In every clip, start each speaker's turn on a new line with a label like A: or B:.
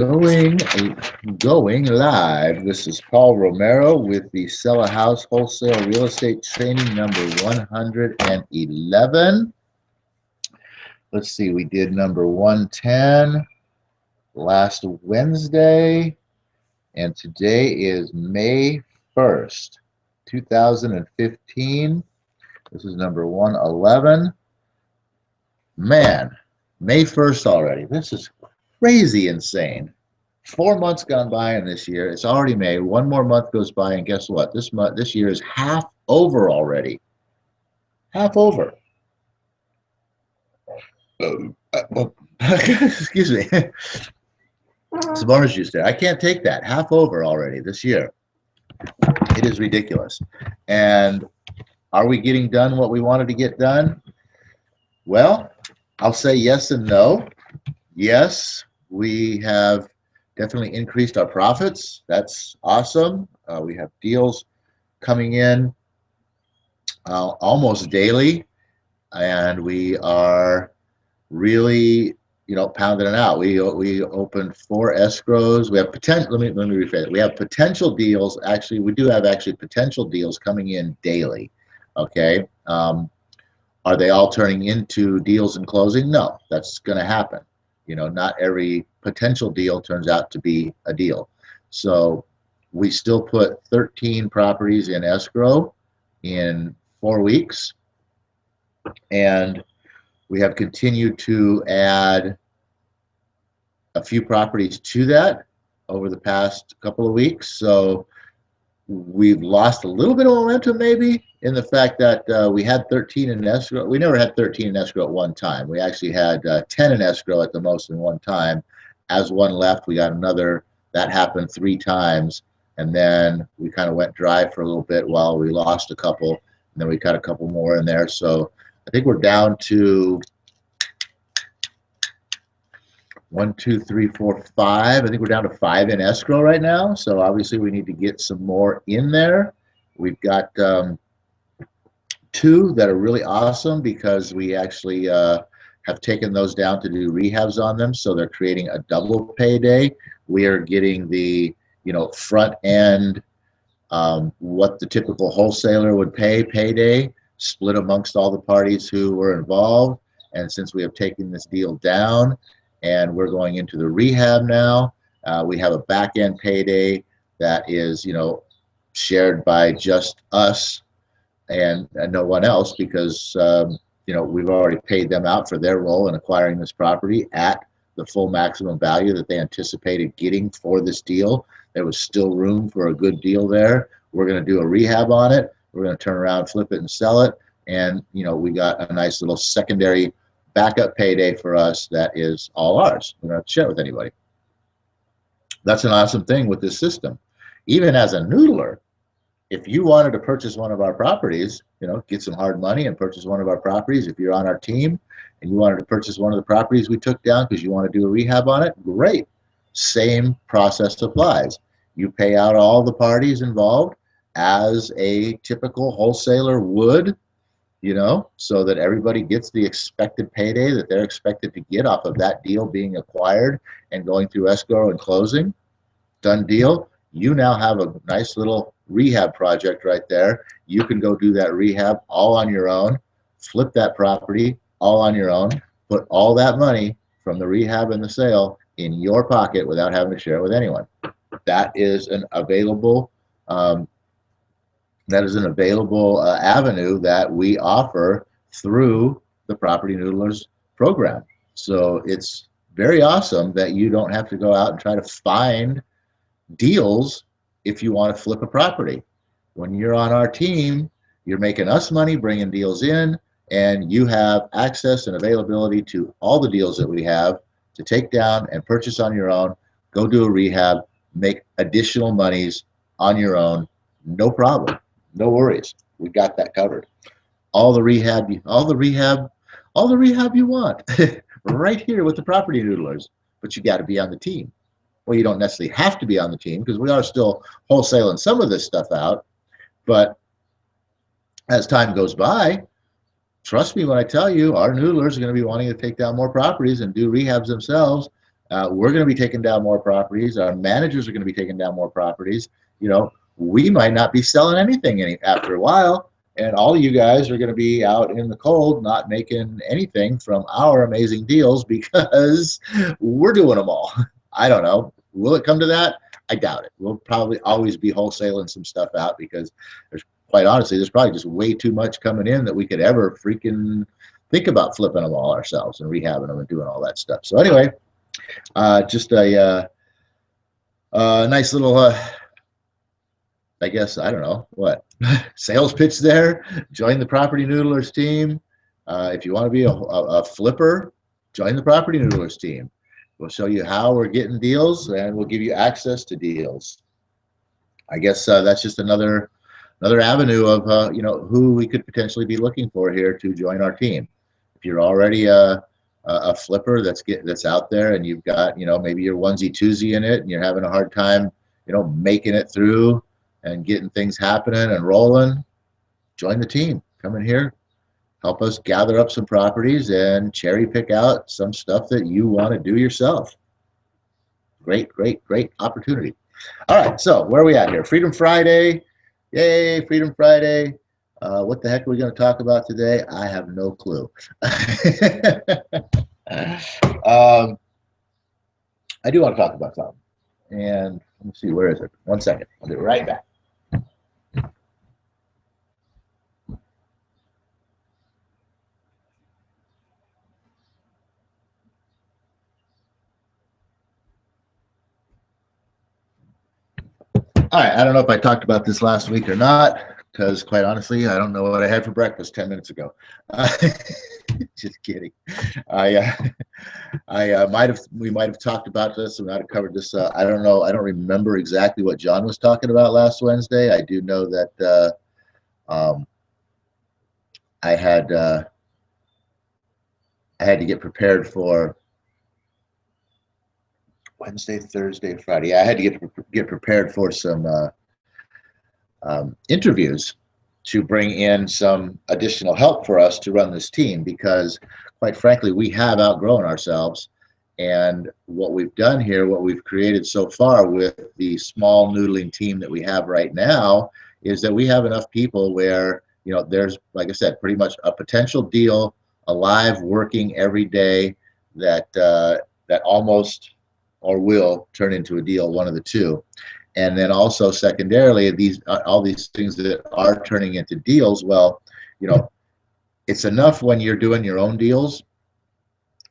A: Going, going live. This is Paul Romero with the Sell a House Wholesale Real Estate Training number 111. Let's see, we did number 110 last Wednesday, and today is May 1st, 2015. This is number 111. Man, May 1st already. This is crazy insane. 4 months gone by in this year. It's already May. One more month goes by, and guess what? This year is half over already. Half over. Excuse me. Some orange juice there. I can't take that. Half over already this year. It is ridiculous. And are we getting done what we wanted to get done? Well, I'll say yes and no. Yes, we have definitely increased our profits. That's awesome. We have deals coming in almost daily, and we are really, pounding it out. We opened 4 escrows. We have potential. Let me rephrase it. We have potential deals. Actually, we do have potential deals coming in daily. Okay. Are they all turning into deals and closing? No, that's going to happen. Not every potential deal turns out to be a deal. So we still put 13 properties in escrow in 4 weeks. And we have continued to add a few properties to that over the past couple of weeks. So we've lost a little bit of momentum maybe in the fact that we had 13 in escrow. We never had 13 in escrow at one time. We actually had 10 in escrow at the most in one time. As one left, we got another. That happened 3 times. And then we kind of went dry for a little bit while we lost a couple. And then we got a couple more in there. So I think we're down to 1, 2, 3, 4, 5. I think we're down to 5 in escrow right now. So obviously we need to get some more in there. We've got 2 that are really awesome because we actually have taken those down to do rehabs on them. So they're creating a double payday. We are getting the front end, what the typical wholesaler would payday, split amongst all the parties who were involved. And since we have taken this deal down and we're going into the rehab now, we have a back end payday that is shared by just us and no one else, because we've already paid them out for their role in acquiring this property at the full maximum value that they anticipated getting for this deal. There was still room for a good deal there. We're going to do a rehab on it. We're going to turn around, flip it, and sell it. And we got a nice little secondary backup payday for us that is all ours. We don't have to share it with anybody. That's an awesome thing with this system. Even as a noodler, if you wanted to purchase one of our properties, get some hard money and purchase one of our properties, if you're on our team and you wanted to purchase one of the properties we took down because you want to do a rehab on it, great. Same process applies. You pay out all the parties involved as a typical wholesaler would, so that everybody gets the expected payday that they're expected to get off of that deal being acquired and going through escrow and closing. Done deal. You now have a nice little rehab project right there. You can go do that rehab all on your own, flip that property all on your own, put all that money from the rehab and the sale in your pocket without having to share it with anyone. That is an available avenue that we offer through the Property Noodlers program. So it's very awesome that you don't have to go out and try to find deals if you want to flip a property. When you're on our team, you're making us money, bringing deals in, and you have access and availability to all the deals that we have to take down and purchase on your own, go do a rehab, make additional monies on your own, no problem, no worries. We got that covered. All the rehab you want right here with the Property Noodlers, but you got to be on the team. Well, you don't necessarily have to be on the team because we are still wholesaling some of this stuff out. But as time goes by, trust me when I tell you, our noodlers are going to be wanting to take down more properties and do rehabs themselves We're going to be taking down more properties. Our managers are going to be taking down more properties. You know, we might not be selling anything after a while, and all of you guys are going to be out in the cold, not making anything from our amazing deals because we're doing them all. I don't know. Will it come to that? I doubt it. We'll probably always be wholesaling some stuff out because quite honestly, there's probably just way too much coming in that we could ever freaking think about flipping them all ourselves and rehabbing them and doing all that stuff. So anyway, just a nice little, I guess, I don't know what, sales pitch there. Join the Property Noodlers team. If you want to be a flipper, join the Property Noodlers team. We'll show you how we're getting deals, and we'll give you access to deals. I guess that's just another avenue of you know, who we could potentially be looking for here to join our team. If you're already a flipper that's out there, and you've got, you know, maybe your onesie twosie in it, and you're having a hard time, you know, making it through and getting things happening and rolling, join the team. Come in here, help us gather up some properties and cherry pick out some stuff that you want to do yourself. Great opportunity. All right, so where are we at here? Freedom Friday. Yay, Freedom Friday. What the heck are we going to talk about today? I have no clue. I do want to talk about something. And let me see, where is it? 1 second. I'll be right back. All right, I don't know if I talked about this last week or not, because quite honestly, I don't know what I had for breakfast 10 minutes ago. Just kidding. We might have talked about this. We might have covered this. I don't know. I don't remember exactly what John was talking about last Wednesday. I do know that I had to get prepared for Wednesday, Thursday, Friday. Yeah, I had to get prepared for some interviews to bring in some additional help for us to run this team, because quite frankly, we have outgrown ourselves. And what we've done here, what we've created so far with the small noodling team that we have right now, is that we have enough people where, you know, there's, like I said, pretty much a potential deal alive, working every day that that almost or will turn into a deal, one of the two. And then also secondarily, all these things that are turning into deals, well, you know, it's enough when you're doing your own deals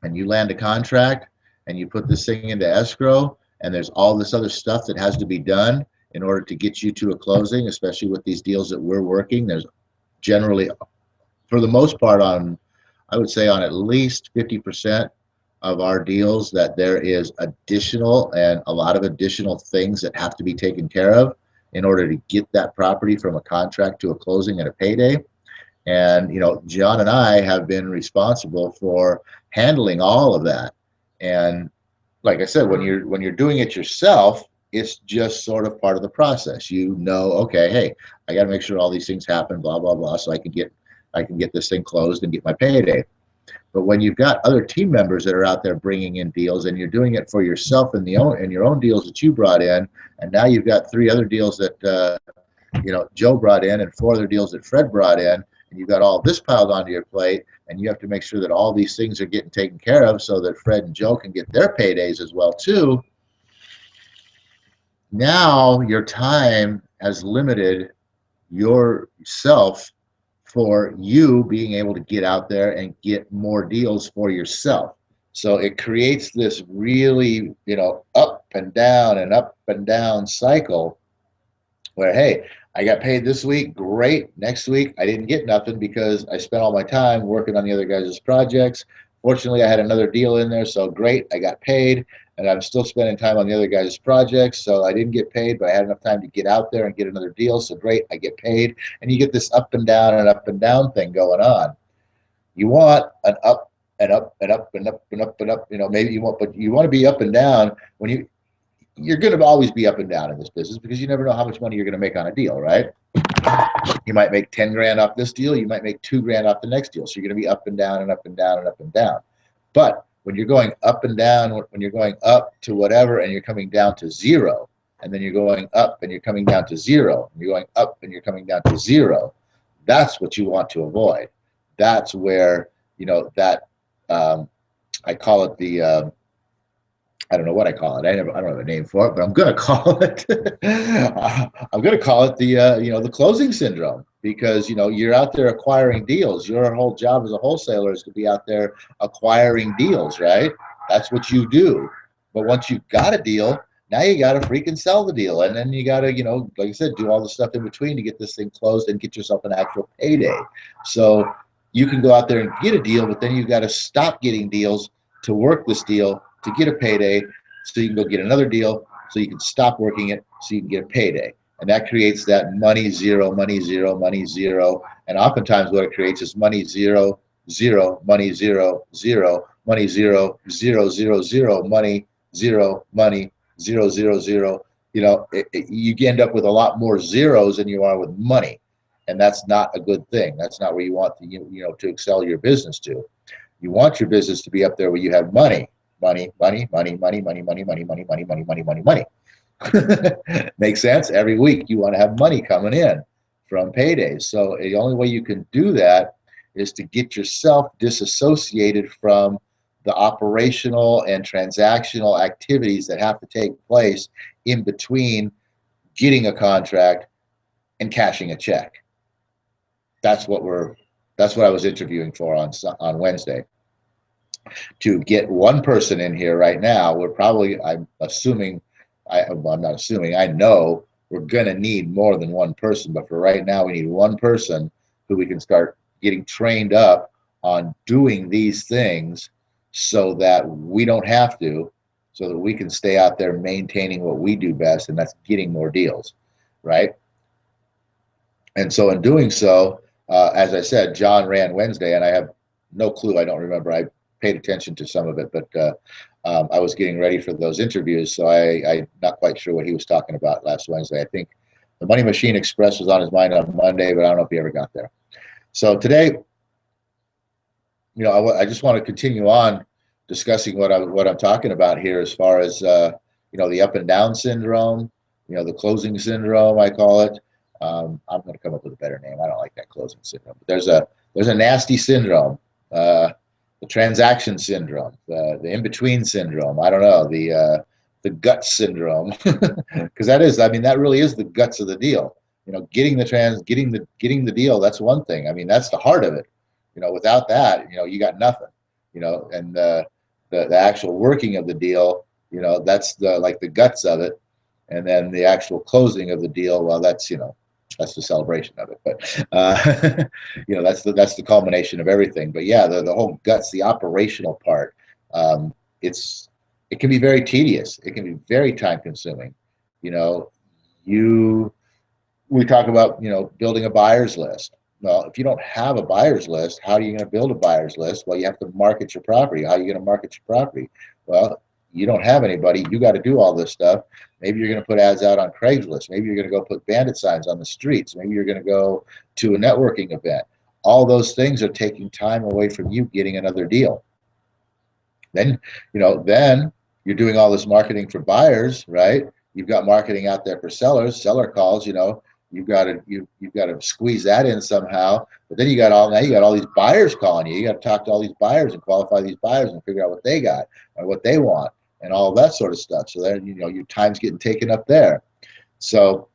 A: and you land a contract and you put this thing into escrow, and there's all this other stuff that has to be done in order to get you to a closing, especially with these deals that we're working. There's generally, for the most part, I would say on at least 50% of our deals, that there is additional and a lot of additional things that have to be taken care of in order to get that property from a contract to a closing and a payday. And, you know, John and I have been responsible for handling all of that. And like I said, when you're doing it yourself, it's just sort of part of the process. You know, okay, hey, I got to make sure all these things happen, blah, blah, blah, so I can get this thing closed and get my payday. But when you've got other team members that are out there bringing in deals, and you're doing it for yourself in your own deals that you brought in, and now you've got 3 other deals that you know, Joe brought in, and 4 other deals that Fred brought in, and you've got all this piled onto your plate, and you have to make sure that all these things are getting taken care of so that Fred and Joe can get their paydays as well too. Now your time has limited yourself for you being able to get out there and get more deals for yourself. So it creates this really, you know, up and down cycle where, hey, I got paid this week, great. Next week, I didn't get nothing because I spent all my time working on the other guys' projects. Fortunately, I had another deal in there, so great, I got paid, and I'm still spending time on the other guys' projects, so I didn't get paid, but I had enough time to get out there and get another deal, so great, I get paid. And you get this up and down thing going on. You want an up and up and up and up and up and up, you know, maybe you want, but you want to be up and down when you're going to always be up and down in this business, because you never know how much money you're going to make on a deal, right? You might make 10 grand off this deal. You might make 2 grand off the next deal. So you're going to be up and down and up and down and up and down. But when you're going up and down, when you're going up to whatever and you're coming down to zero, and then you're going up and you're coming down to zero, and you're going up and you're coming down to zero, that's what you want to avoid. That's where, that I call it the I don't know what I call it. I don't have a name for it, but I'm going to call it. I'm going to call it the closing syndrome, because you're out there acquiring deals. Your whole job as a wholesaler is to be out there acquiring deals, right? That's what you do. But once you've got a deal, now you got to freaking sell the deal, and then you got to, like I said, do all the stuff in between to get this thing closed and get yourself an actual payday. So you can go out there and get a deal, but then you got to stop getting deals to work this deal to get a payday, so you can go get another deal, so you can stop working it, so you can get a payday. And that creates that money zero, money zero, money zero. And oftentimes what it creates is money zero, zero, money zero, zero, money zero, zero, zero, zero, money zero, money zero, zero, zero. You end up with a lot more zeros than you are with money. And that's not a good thing. That's not where you want to excel your business to. You want your business to be up there where you have money. Money, money, money, money, money, money, money, money, money, money, money, money, money. Makes sense? Every week you want to have money coming in from paydays. So the only way you can do that is to get yourself disassociated from the operational and transactional activities that have to take place in between getting a contract and cashing a check. That's what I was interviewing for on Wednesday. To get one person in here right now, I'm not assuming, I know we're going to need more than one person, but for right now, we need one person who we can start getting trained up on doing these things, so that we don't have to, so that we can stay out there maintaining what we do best, and that's getting more deals, right? And so in doing so, as I said, John ran Wednesday, and I have no clue. I don't remember. I paid attention to some of it, but I was getting ready for those interviews, so I'm not quite sure what he was talking about last Wednesday. I think the Money Machine Express was on his mind on Monday, but I don't know if he ever got there. So today, I just want to continue on discussing what I'm talking about here, as far as the up and down syndrome, the closing syndrome, I call it. I'm going to come up with a better name. I don't like that closing syndrome. But there's a nasty syndrome. The transaction syndrome, the in-between syndrome. I don't know, the guts syndrome, because that really is the guts of the deal. Getting the deal. That's one thing. I mean, that's the heart of it. Without that, you got nothing. And the actual working of the deal, that's the guts of it. And then the actual closing of the deal, well, that's the celebration of it. But that's the culmination of everything. But yeah, the whole guts, the operational part, it can be very tedious. It can be very time consuming. We talk about building a buyer's list. Well, if you don't have a buyer's list, how are you going to build a buyer's list? Well, you have to market your property. How are you going to market your property? Well, you don't have anybody. You got to do all this stuff. Maybe you're going to put ads out on Craigslist. Maybe you're going to go put bandit signs on the streets. Maybe you're going to go to a networking event. All those things are taking time away from you getting another deal. Then you're doing all this marketing for buyers, right? You've got marketing out there for sellers, seller calls, you've got to squeeze that in somehow. But then you got all these buyers calling you. You got to talk to all these buyers and qualify these buyers and figure out what they got or what they want and all that sort of stuff. So then your time's getting taken up there. So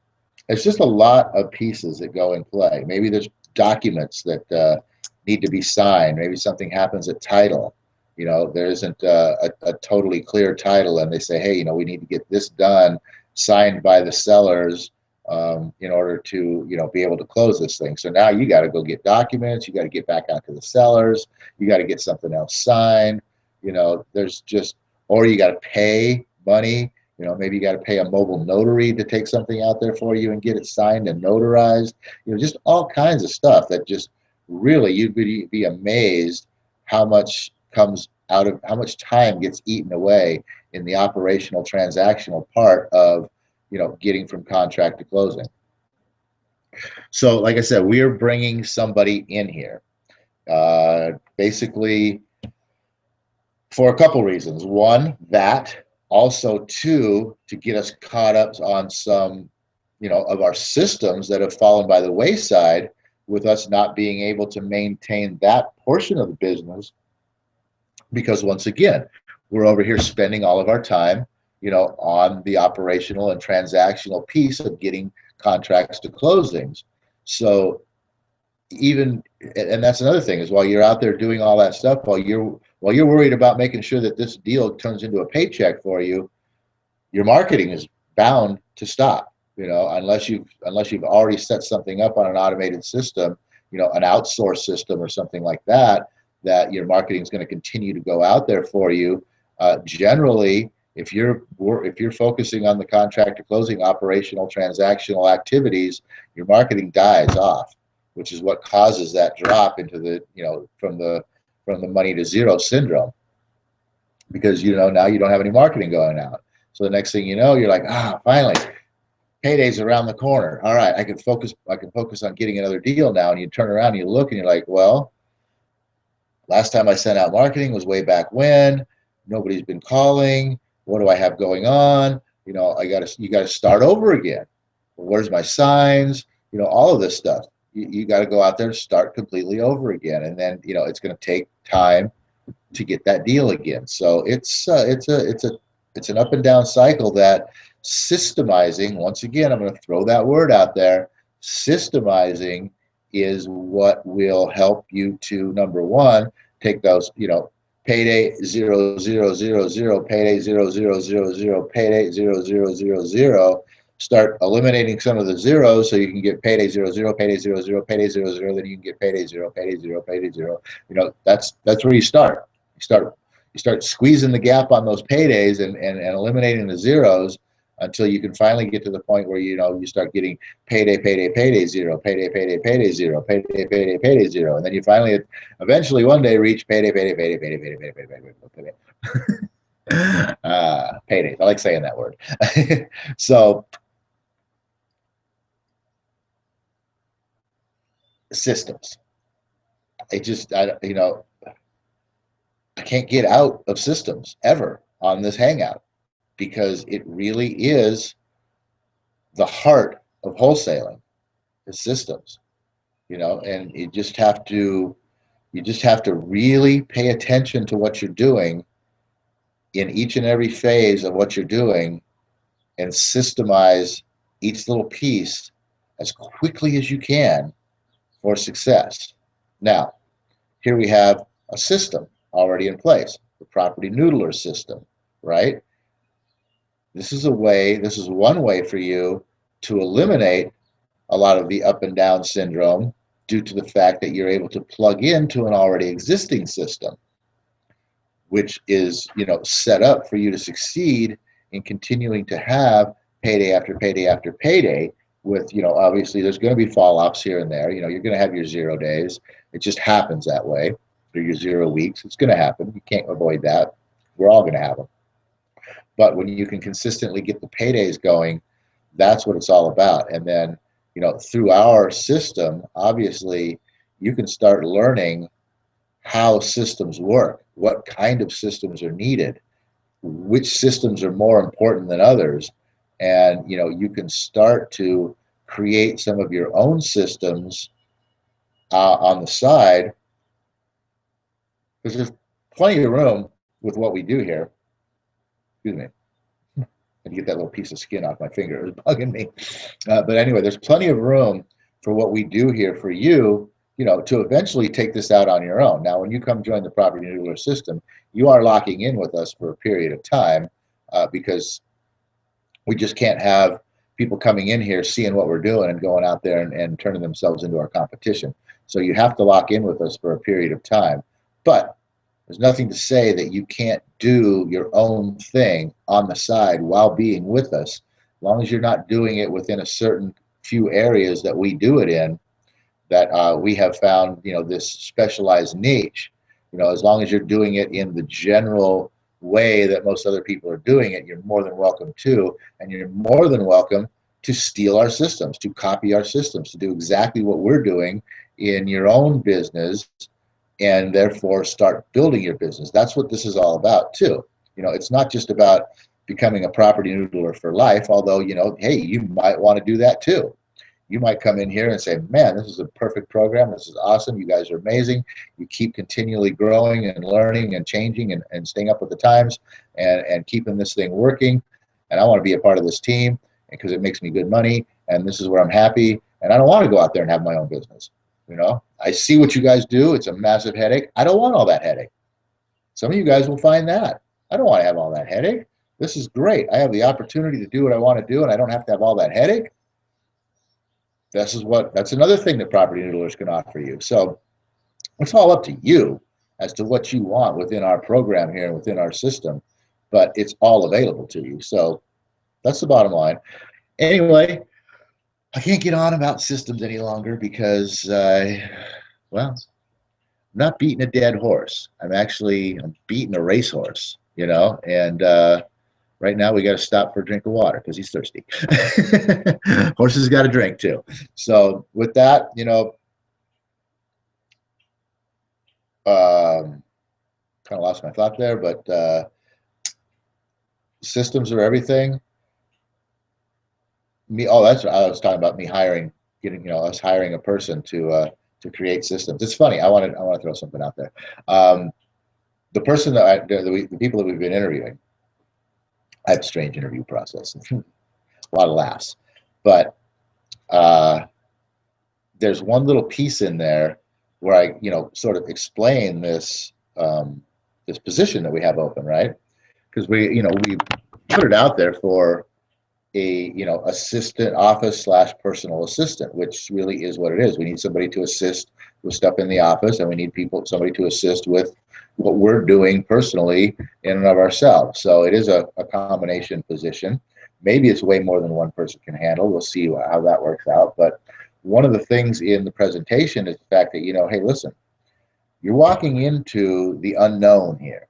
A: it's just a lot of pieces that go in play. Maybe there's documents that need to be signed. Maybe something happens at title. There isn't a totally clear title, and they say, hey, we need to get this done, signed by the sellers, in order to be able to close this thing. So now you got to go get documents. You got to get back out to the sellers. You got to get something else signed. Or you got to pay money. Maybe you got to pay a mobile notary to take something out there for you and get it signed and notarized. Just all kinds of stuff that just really you'd be amazed how much time gets eaten away in the operational transactional part of getting from contract to closing. So like I said, we are bringing somebody in here. Basically, for a couple reasons. One, that. Also, two, to get us caught up on some, of our systems that have fallen by the wayside, with us not being able to maintain that portion of the business, because once again, we're over here spending all of our time, on the operational and transactional piece of getting contracts to closings. So even, and that's another thing, is while you're out there doing all that stuff, while you're worried about making sure that this deal turns into a paycheck for you, your marketing is bound to stop, unless you've already set something up on an automated system, an outsourced system or something like that, that your marketing is going to continue to go out there for you. Generally, if you're focusing on the contract to closing operational transactional activities, your marketing dies off, which is what causes that drop into the, from the money to zero syndrome, because now you don't have any marketing going out. So the next thing you know, you're like, finally, payday's around the corner. All right, I can focus on getting another deal now. And you turn around and you look and you're like, well, last time I sent out marketing was way back when. Nobody's been calling. What do I have going on? You got to start over again. Where's my signs? All of this stuff. You got to go out there and start completely over again. And then, it's going to take time to get that deal again. So it's an up and down cycle that systemizing, once again, I'm going to throw that word out there, systemizing is what will help you to, number one, take those, payday 0000, payday 0000, payday 0000, start eliminating some of the zeros so you can get payday 00, payday 00, payday 00, then you can get payday 0, payday 0, payday 0. That's where you start. You start squeezing the gap on those paydays and eliminating the zeros until you can finally get to the point where you start getting payday 0, payday 0, payday 0, and then you finally eventually one day reach payday. Paydays. I like saying that word. So systems. I can't get out of systems ever on this hangout, because it really is the heart of wholesaling, the systems, and you just have to really pay attention to what you're doing in each and every phase of what you're doing, and systemize each little piece as quickly as you can for success. Now, here we have a system already in place, the PropertyNoodlers system, right? This is one way for you to eliminate a lot of the up and down syndrome, due to the fact that you're able to plug into an already existing system, which is, set up for you to succeed in continuing to have payday after payday after payday. With, obviously there's going to be fall offs here and there. You're going to have your 0 days. It just happens that way. Or your 0 weeks. It's going to happen. You can't avoid that. We're all going to have them. But when you can consistently get the paydays going, that's what it's all about. And then, through our system, obviously, you can start learning how systems work, what kind of systems are needed, which systems are more important than others. And, you can start to create some of your own systems on the side, because there's plenty of room with what we do here. Excuse me. And get that little piece of skin off my finger. It was bugging me. But anyway, there's plenty of room for what we do here for you, to eventually take this out on your own. Now, when you come join the PropertyNoodler system, you are locking in with us for a period of time, because we just can't have people coming in here seeing what we're doing and going out there and turning themselves into our competition. So you have to lock in with us for a period of time. But there's nothing to say that you can't do your own thing on the side while being with us, as long as you're not doing it within a certain few areas that we do it in, that we have found, this specialized niche. As long as you're doing it in the general way that most other people are doing it, you're more than welcome to, and you're more than welcome to steal our systems, to copy our systems, to do exactly what we're doing in your own business, and therefore start building your business. That's what this is all about too. It's not just about becoming a property noodler for life, although, hey, you might want to do that too. You might come in here and say, man, this is a perfect program. This is awesome. You guys are amazing. You keep continually growing and learning and changing and staying up with the times and keeping this thing working. And I want to be a part of this team because it makes me good money. And this is where I'm happy. And I don't want to go out there and have my own business. I see what you guys do. It's a massive headache. I don't want all that headache. Some of you guys will find that. I don't want to have all that headache. This is great. I have the opportunity to do what I want to do, and I don't have to have all that headache. That's another thing that Property Noodlers can offer you. So it's all up to you as to what you want within our program here and within our system, but it's all available to you. So that's the bottom line. Anyway, I can't get on about systems any longer because, well, I'm not beating a dead horse. I'm beating a racehorse, and right now we got to stop for a drink of water because he's thirsty. Horses got to drink too. So with that, kind of lost my thought there, but systems are everything. That's what I was talking about. Me hiring, us hiring a person to create systems. It's funny. I want to throw something out there. The person the people that we've been interviewing, I have a strange interview process, a lot of laughs, but there's one little piece in there where I, sort of explain this this position that we have open, right? Because we put it out there for a assistant office / personal assistant, which really is what it is. We need somebody to assist with stuff in the office, and we need somebody to assist with what we're doing personally in and of ourselves. So it is a combination position. Maybe it's way more than one person can handle. We'll see how that works out. But one of the things in the presentation is the fact that, hey, listen, you're walking into the unknown here.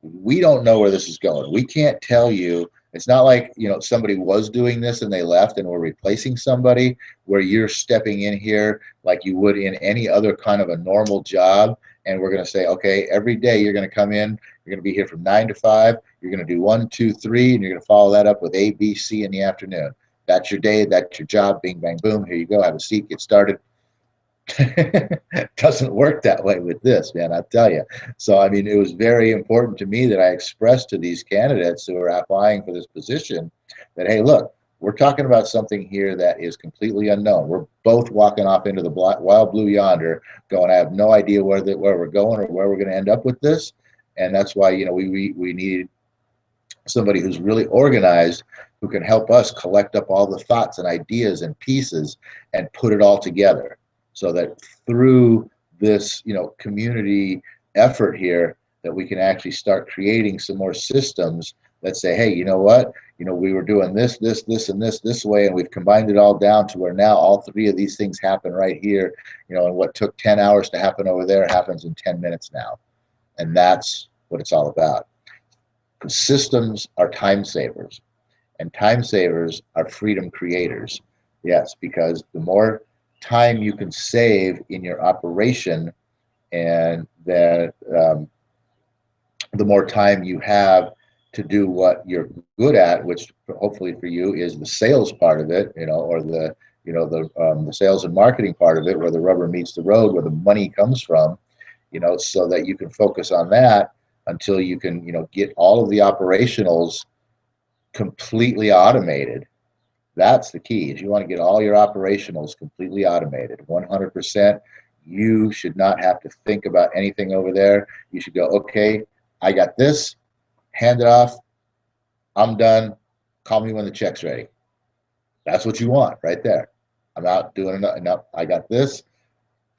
A: We don't know where this is going. We can't tell you. It's not like, somebody was doing this and they left and we're replacing somebody, where you're stepping in here like you would in any other kind of a normal job. And we're going to say, okay, every day you're going to come in, you're going to be here from 9 to 5. You're going to do 1, 2, 3, and you're going to follow that up with A, B, C in the afternoon. That's your day. That's your job. Bing, bang, boom. Here you go. Have a seat. Get started. Doesn't work that way with this, man, I tell you. So I mean, it was very important to me that I expressed to these candidates who are applying for this position that, hey, look, we're talking about something here that is completely unknown. We're both walking off into the wild blue yonder going, I have no idea where we're going or where we're going to end up with this. And that's why, we need somebody who's really organized, who can help us collect up all the thoughts and ideas and pieces and put it all together, so that through this, community effort here, that we can actually start creating some more systems that say, hey, you know what? We were doing this, and this way, and we've combined it all down to where now all 3 of these things happen right here, and what took 10 hours to happen over there happens in 10 minutes now. And that's what it's all about. Systems are time savers, and time savers are freedom creators. Yes, because the more time you can save in your operation, and that the more time you have to do what you're good at, which hopefully for you is the sales part of it, or the sales and marketing part of it, where the rubber meets the road, where the money comes from, so that you can focus on that until you can, get all of the operationals completely automated. That's the key, is you want to get all your operationals completely automated, 100%. You should not have to think about anything over there. You should go, okay, I got this, hand it off, I'm done, call me when the check's ready. That's what you want right there. I'm out doing enough. I got this,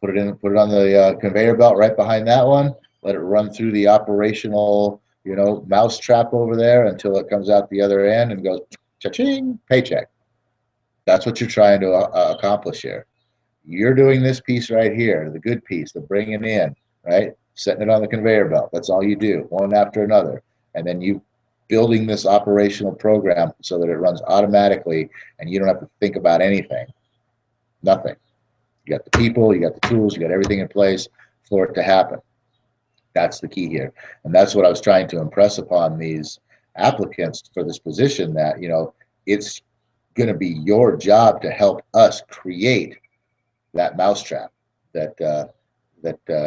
A: put it on the conveyor belt right behind that one, let it run through the operational, mouse trap over there until it comes out the other end and goes, cha-ching, paycheck. That's what you're trying to accomplish here. You're doing this piece right here, the good piece, the bringing in, right? Setting it on the conveyor belt. That's all you do, one after another. And then you building this operational program so that it runs automatically and you don't have to think about anything. Nothing. You got the people, you got the tools, you got everything in place for it to happen. That's the key here. And that's what I was trying to impress upon these applicants for this position, that, you know, it's going to be your job to help us create that mousetrap that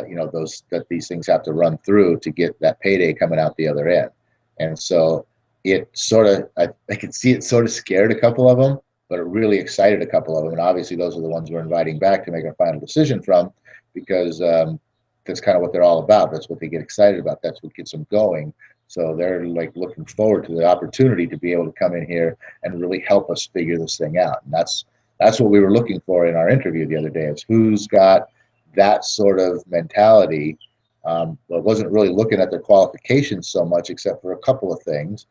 A: you know, that these things have to run through to get that payday coming out the other end. And so it sort of, I could see it sort of scared a couple of them, but it really excited a couple of them. And obviously those are the ones we're inviting back to make our final decision from, because that's kind of what they're all about. That's what they get excited about. That's what gets them going. So they're like looking forward to the opportunity to be able to come in here and really help us figure this thing out. And that's what we were looking for in our interview the other day. Is who's got that sort of mentality. But wasn't really looking at their qualifications so much, except for a couple of things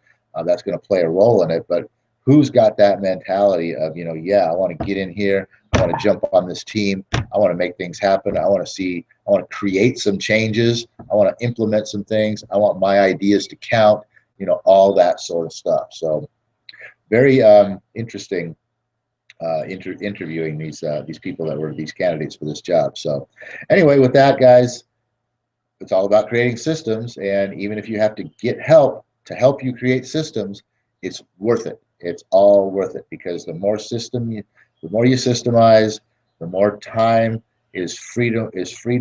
A: that's going to play a role in it. But who's got that mentality of, you know, yeah, I want to get in here, I want to jump on this team, I want to make things happen, I want to create some changes, I want to implement some things, I want my ideas to count, you know, all that sort of stuff. So very interesting interviewing these people that were these candidates for this job. So anyway, with that, guys, it's all about creating systems. And even if you have to get help to help you create systems, it's worth it. It's all worth it, because the more you systemize, the more time is freed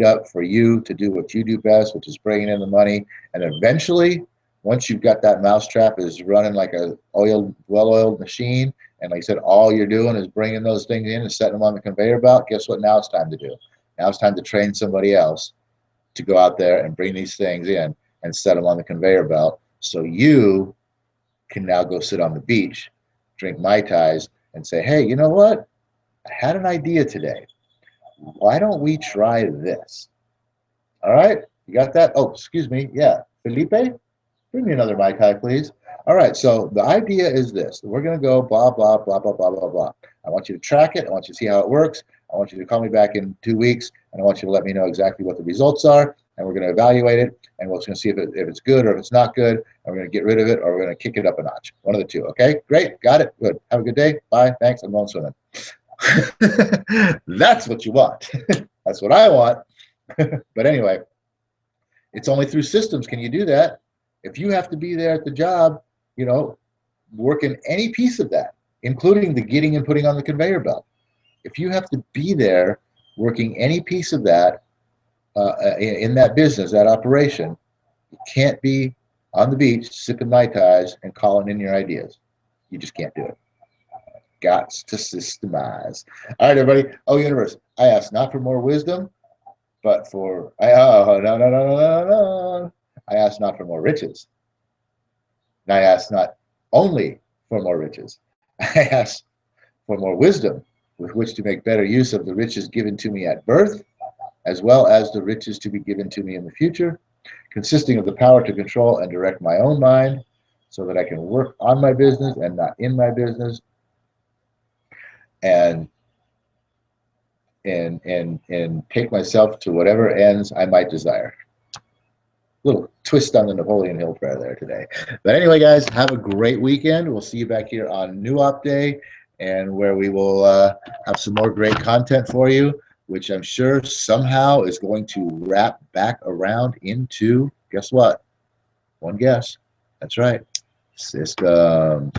A: up for you to do what you do best, which is bringing in the money. And eventually, once you've got that mousetrap is running like a well-oiled machine, and like I said, all you're doing is bringing those things in and setting them on the conveyor belt, guess what now it's time to do? Now it's time to train somebody else to go out there and bring these things in and set them on the conveyor belt, so you can now go sit on the beach, drink Mai Tais, and say, hey, you know what? I had an idea today. Why don't we try this? All right, you got that? Oh, excuse me. Yeah, Felipe, bring me another Mai Tai, please. All right, so the idea is this. We're going to go blah, blah, blah, blah, blah, blah, blah. I want you to track it. I want you to see how it works. I want you to call me back in 2 weeks, and I want you to let me know exactly what the results are, and we're going to evaluate it, and we're just going to see if it's good or if it's not good, and we're going to get rid of it or we're going to kick it up a notch. One of the two, okay? Great, got it, good. Have a good day. Bye, thanks, I'm going swimming. That's what you want. That's what I want. But anyway, it's only through systems can you do that. If you have to be there at the job, you know, working any piece of that, including the getting and putting on the conveyor belt. If you have to be there working any piece of that in that business, that operation, you can't be on the beach sipping Mai Tais and calling in your ideas. You just can't do it. Got to systemize. All right, everybody. Oh, universe, I ask not for more wisdom, but for no. I ask not for more riches. And I ask not only for more riches. I ask for more wisdom with which to make better use of the riches given to me at birth, as well as the riches to be given to me in the future, consisting of the power to control and direct my own mind so that I can work on my business and not in my business, and take myself to whatever ends I might desire. Little twist on the Napoleon Hill prayer there today. But anyway, guys, have a great weekend. We'll see you back here on New Op Day, and where we will have some more great content for you, which I'm sure somehow is going to wrap back around into, guess what? One guess. That's right. System.